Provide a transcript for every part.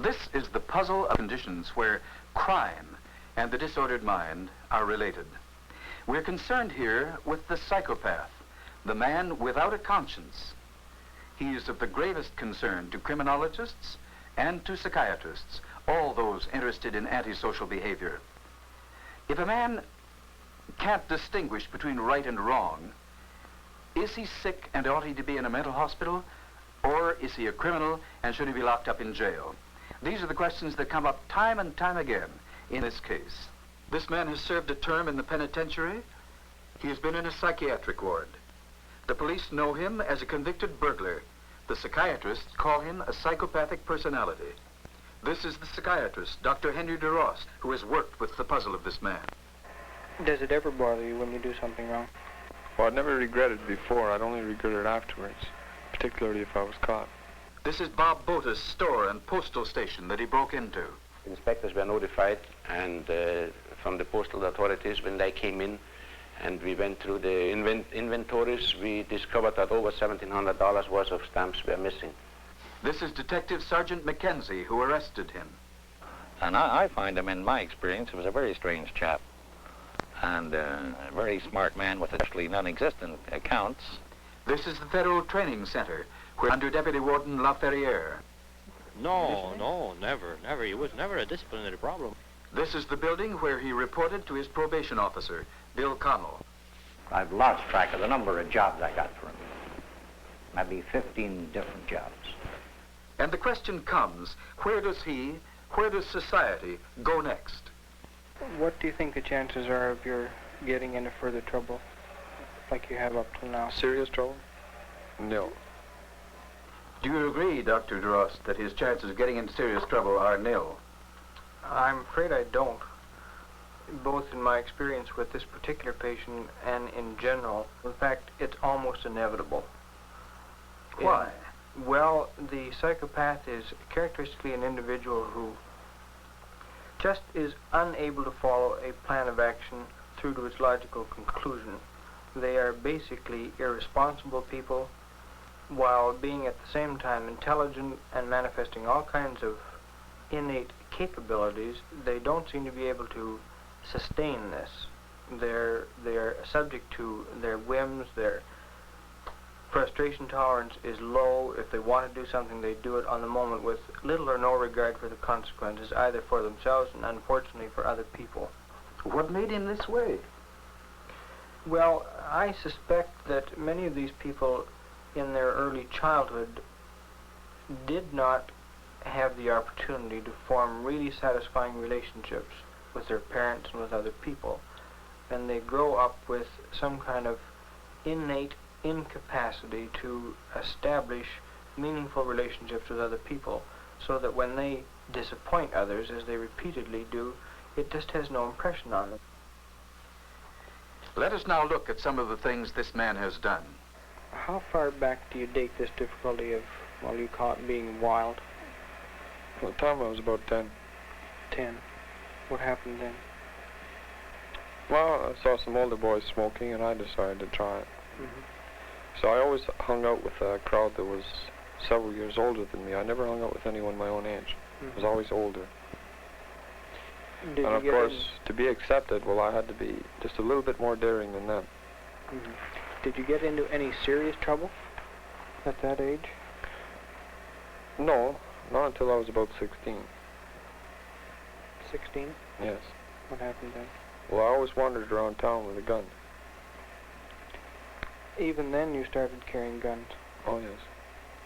This is the puzzle of conditions where crime and the disordered mind are related. We're concerned here with the psychopath, the man without a conscience. He is of the gravest concern to criminologists and to psychiatrists, all those interested in antisocial behavior. If a man can't distinguish between right and wrong, is he sick and ought he to be in a mental hospital, or is he a criminal and should he be locked up in jail? These are the questions that come up time and time again in this case. This man has served a term in the penitentiary. He has been in a psychiatric ward. The police know him as a convicted burglar. The psychiatrists call him a psychopathic personality. This is the psychiatrist, Dr. Henry Durost, who has worked with the puzzle of this man. Does it ever bother you when you do something wrong? Well, I'd never regretted it before. I'd only regret it afterwards, particularly if I was caught. This is Bob Bota's store and postal station that he broke into. Inspectors were notified, and from the postal authorities, when they came in and we went through the inventories, we discovered that over $1,700 worth of stamps were missing. This is Detective Sergeant Mackenzie, who arrested him. And I find him, in my experience, he was a very strange chap. And a very smart man with actually non-existent accounts. This is the Federal Training Center, where under Deputy Warden LaFerriere. No, never. He was never a disciplinary problem. This is the building where he reported to his probation officer, Bill Connell. I've lost track of the number of jobs I got for him. Maybe 15 different jobs. And the question comes, where does society go next? What do you think the chances are of your getting into further trouble, like you have up till now? Serious trouble? No. Do you agree, Dr. Durost, that his chances of getting into serious trouble are nil? I'm afraid I don't. Both in my experience with this particular patient and in general. In fact, it's almost inevitable. Why? Well, the psychopath is characteristically an individual who just is unable to follow a plan of action through to its logical conclusion. They are basically irresponsible people, while being at the same time intelligent and manifesting all kinds of innate capabilities. They don't seem to be able to sustain this. They're subject to their whims. Their frustration tolerance is low. If they want to do something, they do it on the moment with little or no regard for the consequences, either for themselves and unfortunately for other people. What made him this way? Well, I suspect that many of these people in their early childhood did not have the opportunity to form really satisfying relationships with their parents and with other people. And they grow up with some kind of innate incapacity to establish meaningful relationships with other people, so that when they disappoint others, as they repeatedly do, it just has no impression on them. Let us now look at some of the things this man has done. How far back do you date this difficulty of, well, you call it being wild? Well, the time I was about 10. 10. What happened then? Well, I saw some older boys smoking, and I decided to try it. Mm-hmm. So I always hung out with a crowd that was several years older than me. I never hung out with anyone my own age. Mm-hmm. I was always older. Did and of course, to be accepted, well, I had to be just a little bit more daring than them. Mm-hmm. Did you get into any serious trouble at that age? No, not until I was about 16. 16? Yes. What happened then? Well, I always wandered around town with a gun. Even then you started carrying guns? Oh, yes.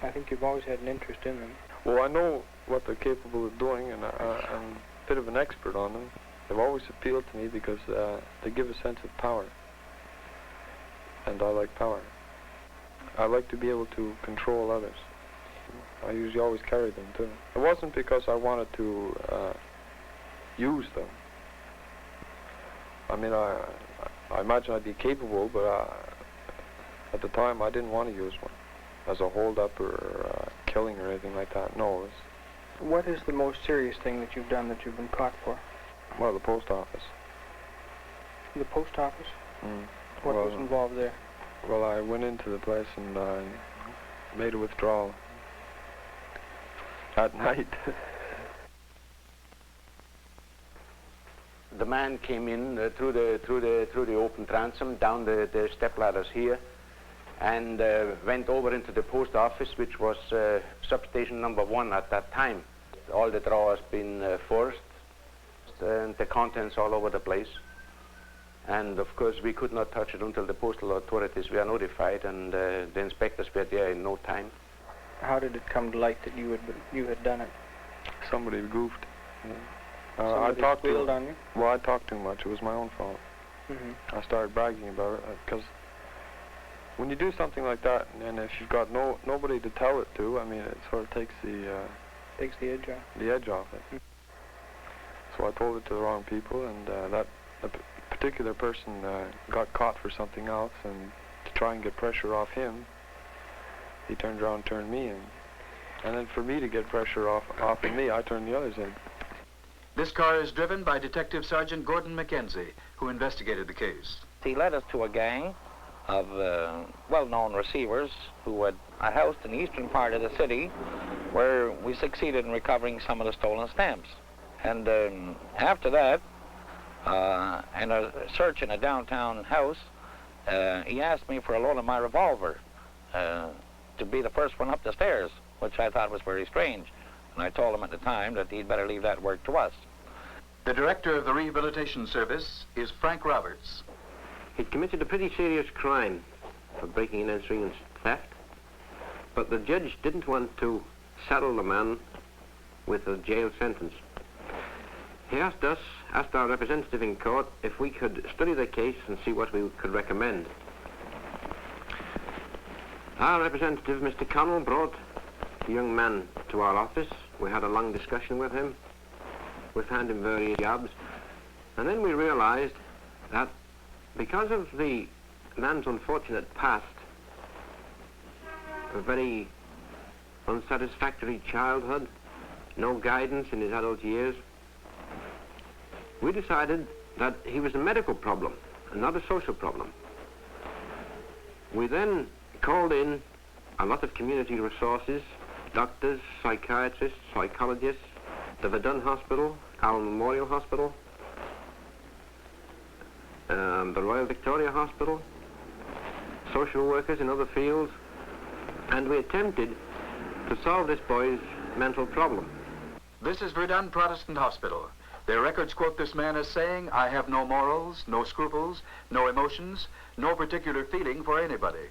I think you've always had an interest in them. Well, I know what they're capable of doing, and I'm a bit of an expert on them. They've always appealed to me because they give a sense of power. And I like power. I like to be able to control others. I usually always carry them, too. It wasn't because I wanted to use them. I mean, I imagine I'd be capable, but at the time I didn't want to use one as a hold-up or killing or anything like that. No. What is the most serious thing that you've done that you've been caught for? Well, the post office. The post office? Mm. What was involved there? Well, I went into the place and I made a withdrawal at night. the man came in through the open transom, down the step ladders here, and went over into the post office, which was substation number 1 at that time. All the drawers been forced, and the contents all over the place. And of course, we could not touch it until the postal authorities were notified, and the inspectors were there in no time. How did it come to light that you had done it? Somebody goofed. Somebody squealed on you? Well, I talked too much. It was my own fault. I started bragging about it because when you do something like that, and if you've got nobody to tell it to, I mean, it sort of takes the edge off it. So I told it to the wrong people, and that particular person got caught for something else, and to try and get pressure off him, he turned around and turned me in. And then for me to get pressure off of me, I turned the others in. This car is driven by Detective Sergeant Gordon Mackenzie, who investigated the case. He led us to a gang of well-known receivers who had a house in the eastern part of the city where we succeeded in recovering some of the stolen stamps. And after that, in a search in a downtown house, he asked me for a loan of my revolver to be the first one up the stairs, which I thought was very strange. And I told him at the time that he'd better leave that work to us. The director of the Rehabilitation Service is Frank Roberts. He'd committed a pretty serious crime for breaking and entering and theft, but the judge didn't want to saddle the man with a jail sentence. He asked our representative in court, if we could study the case and see what we could recommend. Our representative, Mr. Connell, brought the young man to our office. We had a long discussion with him. We found him various jobs. And then we realized that because of the man's unfortunate past, a very unsatisfactory childhood, no guidance in his adult years, we decided that he was a medical problem and not a social problem. We then called in a lot of community resources, doctors, psychiatrists, psychologists, the Verdun Hospital, Allen Memorial Hospital, the Royal Victoria Hospital, social workers in other fields, and we attempted to solve this boy's mental problem. This is Verdun Protestant Hospital. Their records quote this man as saying, "I have no morals, no scruples, no emotions, no particular feeling for anybody."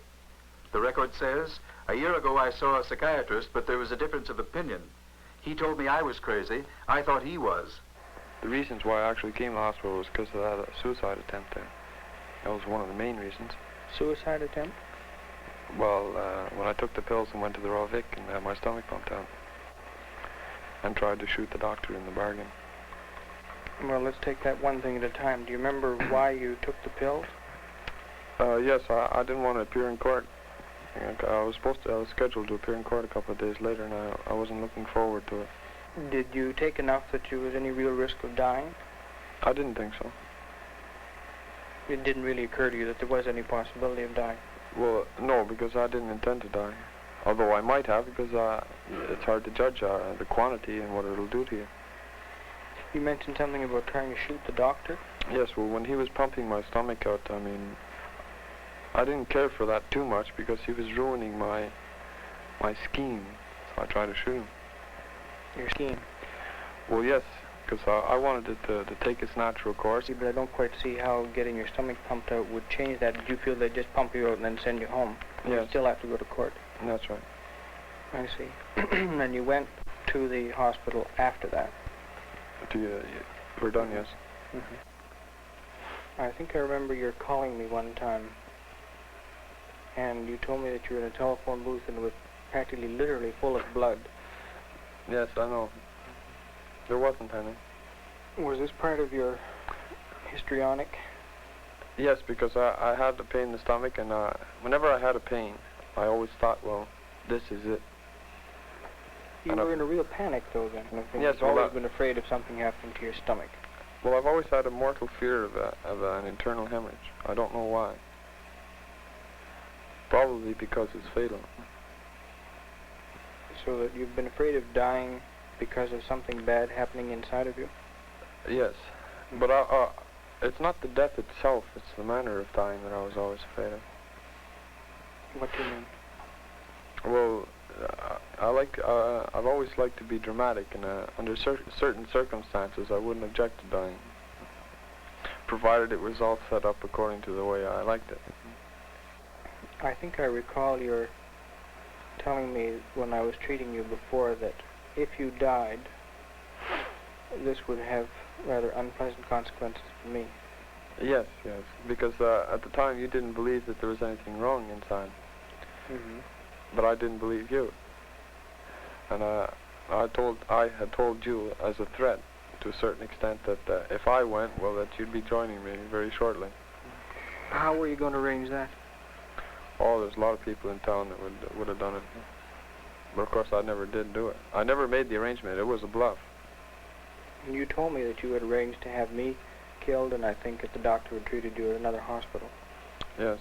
The record says, "A year ago I saw a psychiatrist, but there was a difference of opinion. He told me I was crazy. I thought he was." The reasons why I actually came to the hospital was because I had a suicide attempt there. That was one of the main reasons. Suicide attempt? Well, when I took the pills and went to the Raw Vic and had my stomach pumped out, and tried to shoot the doctor in the bargain. Well, let's take that one thing at a time. Do you remember why you took the pills? Yes, I didn't want to appear in court. I was scheduled to appear in court a couple of days later, and I wasn't looking forward to it. Did you take enough that there was any real risk of dying? I didn't think so. It didn't really occur to you that there was any possibility of dying? Well, no, because I didn't intend to die. Although I might have, because it's hard to judge the quantity and what it'll do to you. You mentioned something about trying to shoot the doctor? Yes, well, when he was pumping my stomach out, I mean, I didn't care for that too much because he was ruining my scheme, so I tried to shoot him. Your scheme? Well, yes, because I wanted it to take its natural course. But I don't quite see how getting your stomach pumped out would change that. Did you feel they'd just pump you out and then send you home? Yes. You still have to go to court? That's right. I see. And you went to the hospital after that? Verdun, yes. I think I remember you calling me one time, and you told me that you were in a telephone booth and it was practically literally full of blood. Yes, I know. There wasn't any. Was this part of your histrionic? Yes, because I had the pain in the stomach, and whenever I had a pain, I always thought, well, this is it. You were in a real panic, though, then. Yes, you've always been afraid of something happening to your stomach. Well, I've always had a mortal fear of an internal hemorrhage. I don't know why. Probably because it's fatal. So that you've been afraid of dying because of something bad happening inside of you? Yes, But it's not the death itself, it's the manner of dying that I was always afraid of. What do you mean? Well, I've always liked to be dramatic, and under certain circumstances I wouldn't object to dying, provided it was all set up according to the way I liked it. I think I recall your telling me when I was treating you before that if you died, this would have rather unpleasant consequences for me. Yes, because at the time you didn't believe that there was anything wrong inside. Mm-hmm. But I didn't believe you. And I had told you as a threat to a certain extent that if I went, well, that you'd be joining me very shortly. How were you going to arrange that? Oh, there's a lot of people in town that would have done it. But of course I never did do it. I never made the arrangement. It was a bluff. You told me that you had arranged to have me killed, and I think that the doctor had treated you at another hospital. Yes.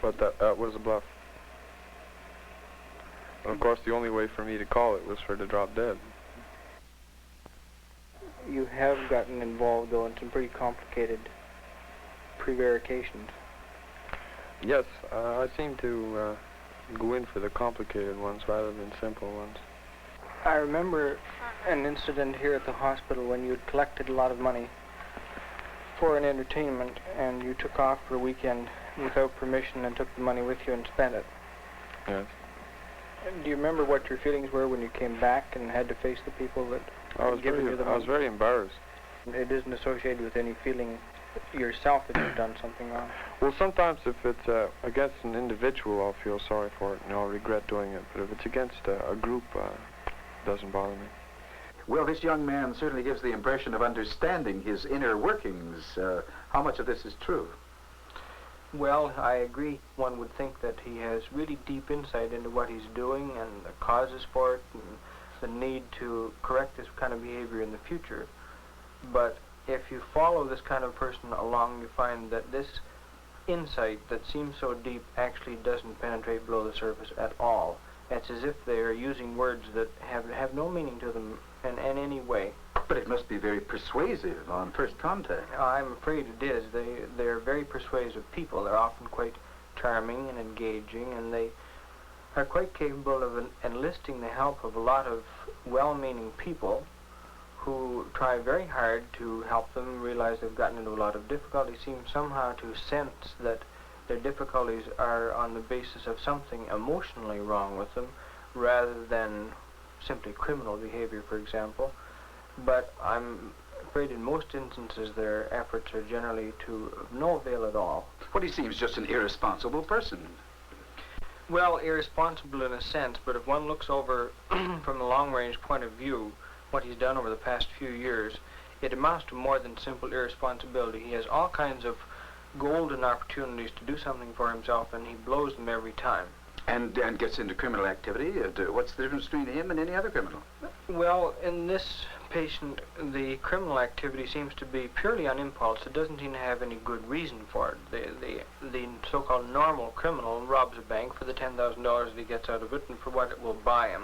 But that was a bluff. And of course the only way for me to call it was for her to drop dead. You have gotten involved, though, in some pretty complicated prevarications. Yes, I seem to go in for the complicated ones rather than simple ones. I remember an incident here at the hospital when you'd collected a lot of money for an entertainment, and you took off for a weekend without permission and took the money with you and spent it. Yes. Do you remember what your feelings were when you came back and had to face the people that had given you the money? I was very embarrassed. It isn't associated with any feeling yourself that you've done something wrong. Well, sometimes if it's against an individual, I'll feel sorry for it and I'll regret doing it. But if it's against a group, it doesn't bother me. Well, this young man certainly gives the impression of understanding his inner workings. How much of this is true? Well, I agree. One would think that he has really deep insight into what he's doing and the causes for it and the need to correct this kind of behavior in the future. But if you follow this kind of person along, you find that this insight that seems so deep actually doesn't penetrate below the surface at all. It's as if they're using words that have no meaning to them in any way. But it must be very persuasive on first contact. I'm afraid it is. They're very persuasive people. They're often quite charming and engaging, and they are quite capable of enlisting the help of a lot of well-meaning people who try very hard to help them realize they've gotten into a lot of difficulty, seem somehow to sense that their difficulties are on the basis of something emotionally wrong with them rather than simply criminal behavior, for example. But I'm afraid in most instances their efforts are generally to no avail at all. Well, he seems just an irresponsible person. Well, irresponsible in a sense, but if one looks over from a long-range point of view what he's done over the past few years, it amounts to more than simple irresponsibility. He has all kinds of golden opportunities to do something for himself, and he blows them every time. And gets into criminal activity? What's the difference between him and any other criminal? Well, in this patient, the criminal activity seems to be purely on impulse. It doesn't seem to have any good reason for it. The so-called normal criminal robs a bank for the $10,000 that he gets out of it and for what it will buy him.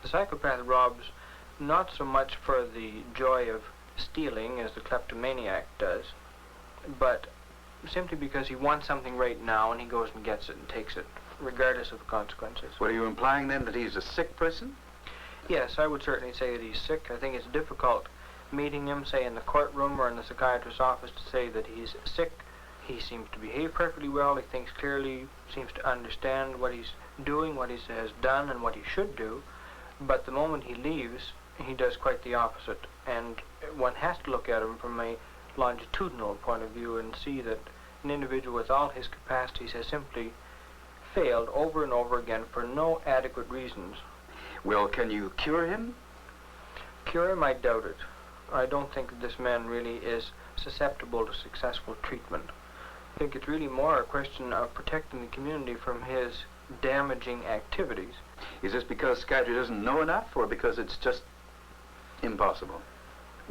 The psychopath robs not so much for the joy of stealing as the kleptomaniac does, but simply because he wants something right now and he goes and gets it and takes it, regardless of the consequences. What are you implying then, that he's a sick person? Yes, I would certainly say that he's sick. I think it's difficult meeting him, say, in the courtroom or in the psychiatrist's office to say that he's sick. He seems to behave perfectly well. He thinks clearly, seems to understand what he's doing, what he has done, and what he should do. But the moment he leaves, he does quite the opposite. And one has to look at him from a longitudinal point of view and see that an individual with all his capacities has simply failed over and over again for no adequate reasons. Well, can you cure him? Cure him, I doubt it. I don't think that this man really is susceptible to successful treatment. I think it's really more a question of protecting the community from his damaging activities. Is this because psychiatry doesn't know enough, or because it's just impossible?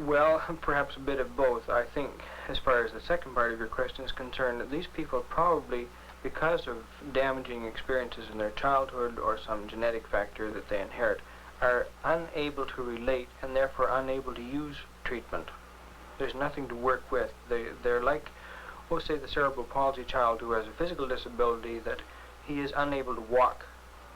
Well, perhaps a bit of both. I think, as far as the second part of your question is concerned, that these people probably, because of damaging experiences in their childhood or some genetic factor that they inherit, are unable to relate and therefore unable to use treatment. There's nothing to work with. They're like, oh, say the cerebral palsy child who has a physical disability that he is unable to walk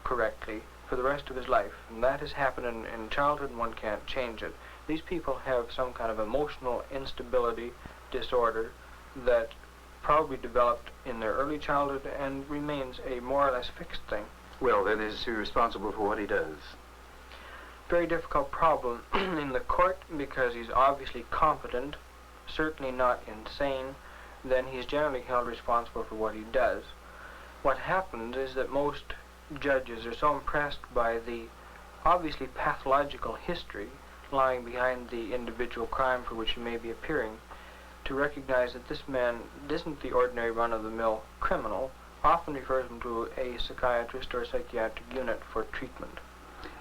correctly for the rest of his life. And that has happened in childhood, and one can't change it. These people have some kind of emotional instability disorder that probably developed in their early childhood and remains a more or less fixed thing. Well, then is he responsible for what he does? Very difficult problem in the court, because he's obviously competent, certainly not insane. Then he's generally held responsible for what he does. What happens is that most judges are so impressed by the obviously pathological history lying behind the individual crime for which he may be appearing, to recognize that this man isn't the ordinary run-of-the-mill criminal, often refers him to a psychiatrist or a psychiatric unit for treatment.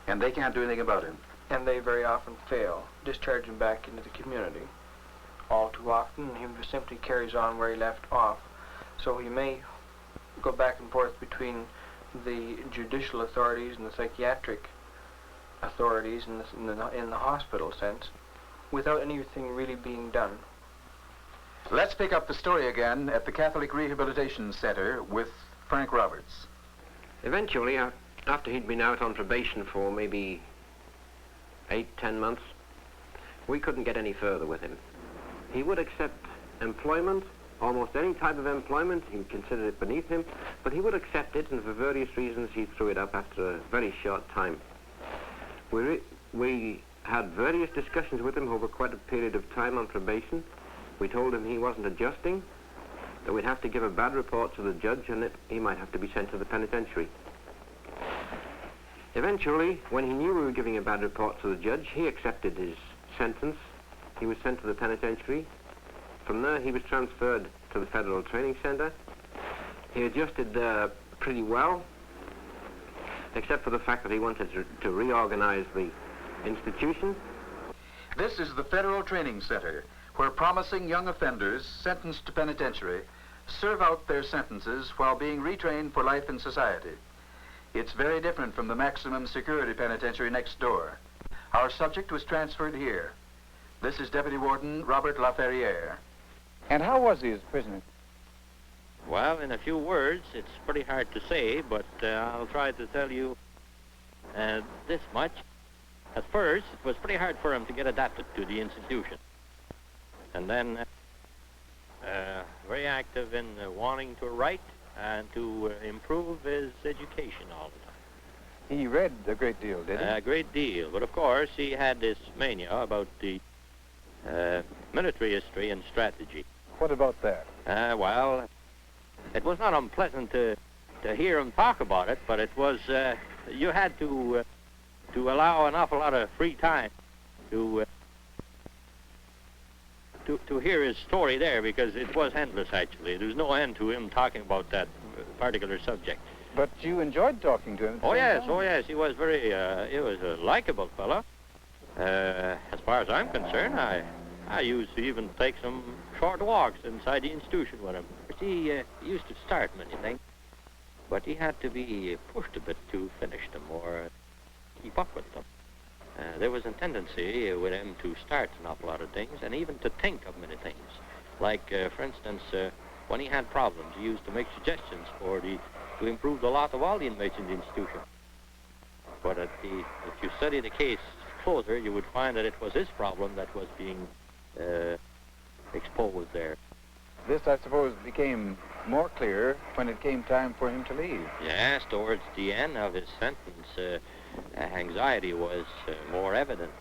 And they can't do anything about him? And they very often fail, discharge him back into the community. All too often, he simply carries on where he left off. So he may go back and forth between the judicial authorities and the psychiatric authorities in the hospital sense, without anything really being done. Let's pick up the story again at the Catholic Rehabilitation Center with Frank Roberts. Eventually, after he'd been out on probation for maybe 8-10 months, we couldn't get any further with him. He would accept employment, almost any type of employment. He considered it beneath him, but he would accept it, and for various reasons he threw it up after a very short time. We had various discussions with him over quite a period of time on probation. We told him he wasn't adjusting, that we'd have to give a bad report to the judge, and that he might have to be sent to the penitentiary. Eventually, when he knew we were giving a bad report to the judge, he accepted his sentence. He was sent to the penitentiary. From there, he was transferred to the Federal Training Center. He adjusted there pretty well, except for the fact that he wanted to reorganize the institution. This is the Federal Training Center, where promising young offenders sentenced to penitentiary serve out their sentences while being retrained for life in society. It's very different from the maximum security penitentiary next door. Our subject was transferred here. This is Deputy Warden Robert Laferriere. And how was he as a prisoner? Well, in a few words, it's pretty hard to say, but I'll try to tell you this much. At first, it was pretty hard for him to get adapted to the institution. And then very active in wanting to write and to improve his education all the time. He read a great deal, did he? A great deal, but of course he had this mania about the military history and strategy. What about that? Well, it was not unpleasant to hear him talk about it, but it was, you had to allow an awful lot of free time to hear his story there, because it was endless, actually. There was no end to him talking about that particular subject. But you enjoyed talking to him? Oh, yes, he was very, he was a likable fellow. As far as I'm concerned, I used to even take some short walks inside the institution with him. He used to start many things, but he had to be pushed a bit to finish them or keep up with them. There was a tendency with him to start an awful lot of things and even to think of many things. Like, for instance, when he had problems, he used to make suggestions to improve the lot of all the inmates in the institution. But if you study the case closer, you would find that it was his problem that was being exposed there. This, I suppose, became more clear when it came time for him to leave. Yes, towards the end of his sentence, anxiety was more evident,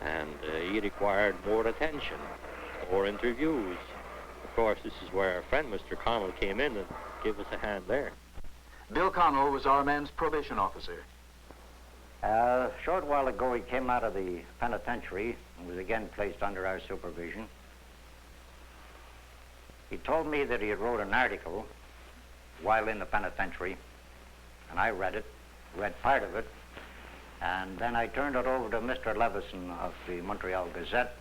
and he required more attention, more interviews. Of course, this is where our friend Mr. Connell came in and gave us a hand there. Bill Connell was our man's probation officer. A short while ago, he came out of the penitentiary and was again placed under our supervision. He told me that he had wrote an article while in the penitentiary, and I read part of it, and then I turned it over to Mr. Levison of the Montreal Gazette,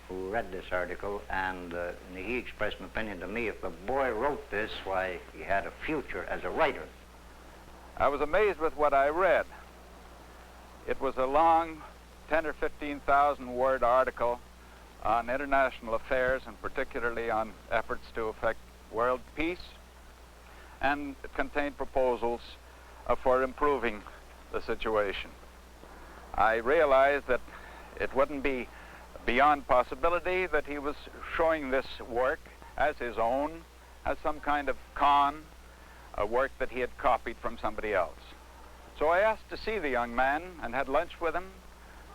who read this article, and he expressed an opinion to me, if the boy wrote this, why, he had a future as a writer. I was amazed with what I read. It was a long 10 or 15,000 word article on international affairs and particularly on efforts to effect world peace, and it contained proposals for improving the situation. I realized that it wouldn't be beyond possibility that he was showing this work as his own, as some kind of a work that he had copied from somebody else. So I asked to see the young man and had lunch with him,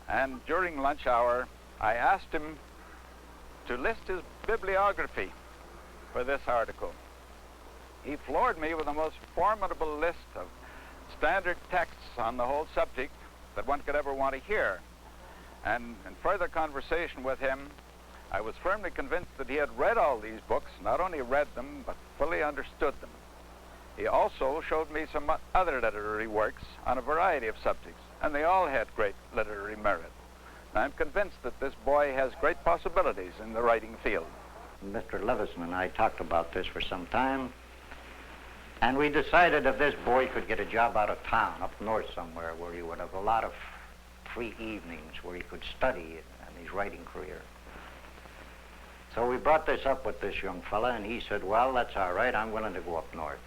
and during lunch hour I asked him to list his bibliography for this article. He floored me with the most formidable list of standard texts on the whole subject that one could ever want to hear. And in further conversation with him, I was firmly convinced that he had read all these books, not only read them, but fully understood them. He also showed me some other literary works on a variety of subjects, and they all had great literary merit. And I'm convinced that this boy has great possibilities in the writing field. Mr. Levison and I talked about this for some time, and we decided if this boy could get a job out of town, up north somewhere, where he would have a lot of free evenings where he could study in his writing career. So we brought this up with this young fella, and he said, well, that's all right, I'm willing to go up north.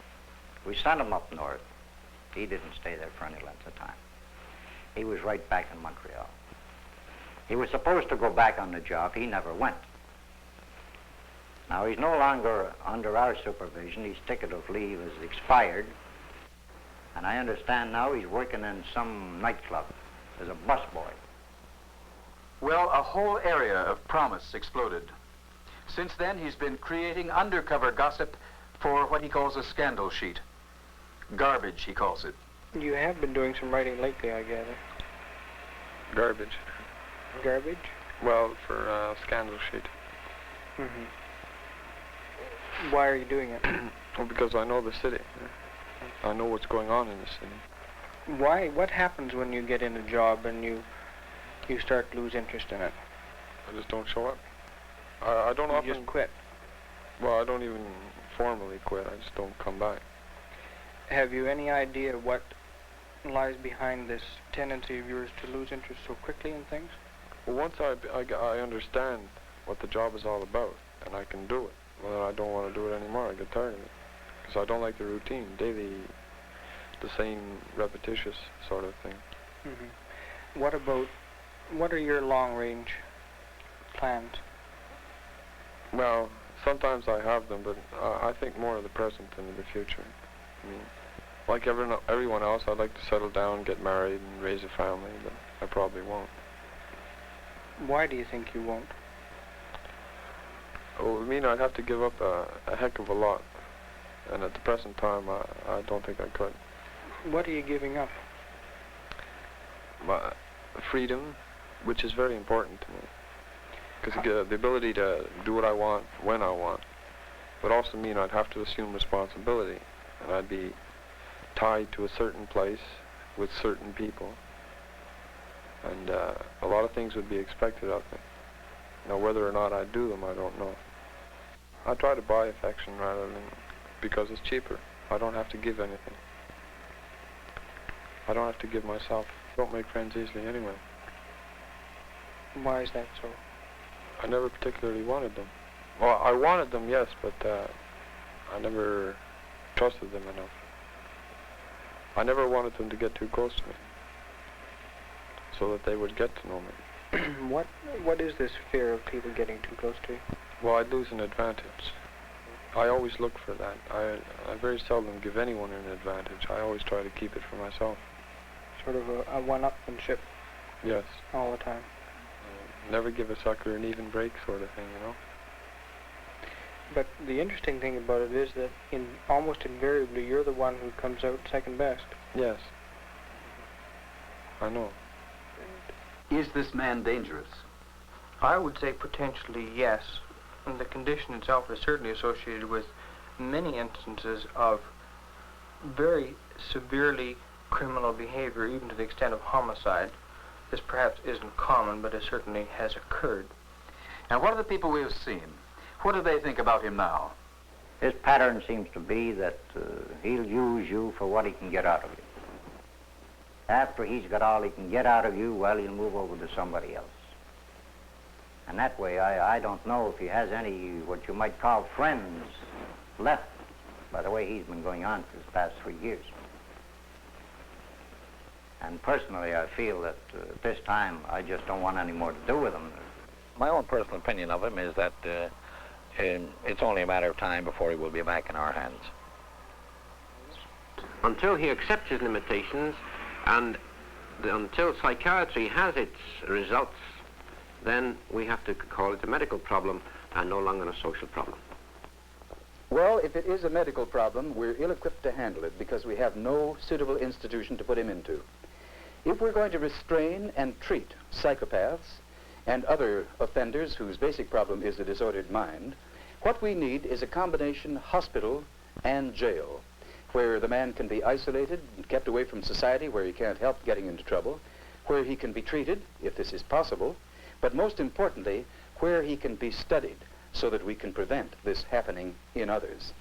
We sent him up north. He didn't stay there for any length of time. He was right back in Montreal. He was supposed to go back on the job. He never went. Now, he's no longer under our supervision. His ticket of leave is expired. And I understand now he's working in some nightclub as a busboy. Well, a whole area of promise exploded. Since then, he's been creating undercover gossip for what he calls a scandal sheet. Garbage, he calls it. You have been doing some writing lately, I gather. Garbage. Garbage? Well, for scandal sheet. Mm-hmm. Why are you doing it? Well, because I know the city. I know what's going on in the city. Why? What happens when you get in a job and you start to lose interest in it? I just don't show up. I don't often... You just quit? Well, I don't even formally quit. I just don't come back. Have you any idea what lies behind this tendency of yours to lose interest so quickly in things? Well, once I understand what the job is all about, and I can do it, well, then I don't want to do it anymore. I get tired of it. Because I don't like the routine, daily, the same repetitious sort of thing. Mm-hmm. What are your long-range plans? Well, sometimes I have them, but I think more of the present than of the future. I mean, like everyone else, I'd like to settle down, get married, and raise a family, but I probably won't. Why do you think you won't? Well, I mean, I'd have to give up a heck of a lot, and at the present time, I don't think I could. What are you giving up? My freedom, which is very important to me. Because the ability to do what I want, when I want, would also mean I'd have to assume responsibility, and I'd be tied to a certain place with certain people, and a lot of things would be expected of me. Now, whether or not I do them, I don't know. I try to buy affection rather than because it's cheaper. I don't have to give anything. I don't have to give myself. I don't make friends easily anyway. Why is that so? I never particularly wanted them. Well, I wanted them, yes, but I never trusted them enough. I never wanted them to get too close to me, so that they would get to know me. What is this fear of people getting too close to you? Well, I'd lose an advantage. I always look for that. I very seldom give anyone an advantage. I always try to keep it for myself. Sort of a one-upmanship. Yes. All the time. Never give a sucker an even break sort of thing, you know? But the interesting thing about it is that almost invariably you're the one who comes out second best. Yes. I know. Is this man dangerous? I would say potentially yes. And the condition itself is certainly associated with many instances of very severely criminal behavior, even to the extent of homicide. This perhaps isn't common, but it certainly has occurred. And what are the people we have seen? What do they think about him now? His pattern seems to be that he'll use you for what he can get out of you. After he's got all he can get out of you, well, he'll move over to somebody else. And that way, I don't know if he has any, what you might call friends left, by the way he's been going on for the past 3 years. And personally, I feel that at this time, I just don't want any more to do with him. My own personal opinion of him is that it's only a matter of time before he will be back in our hands. Until he accepts his limitations and until psychiatry has its results, then we have to call it a medical problem and no longer a social problem. Well, if it is a medical problem, we're ill-equipped to handle it because we have no suitable institution to put him into. If we're going to restrain and treat psychopaths and other offenders whose basic problem is a disordered mind, what we need is a combination hospital and jail, where the man can be isolated and kept away from society, where he can't help getting into trouble, where he can be treated, if this is possible, but most importantly, where he can be studied so that we can prevent this happening in others.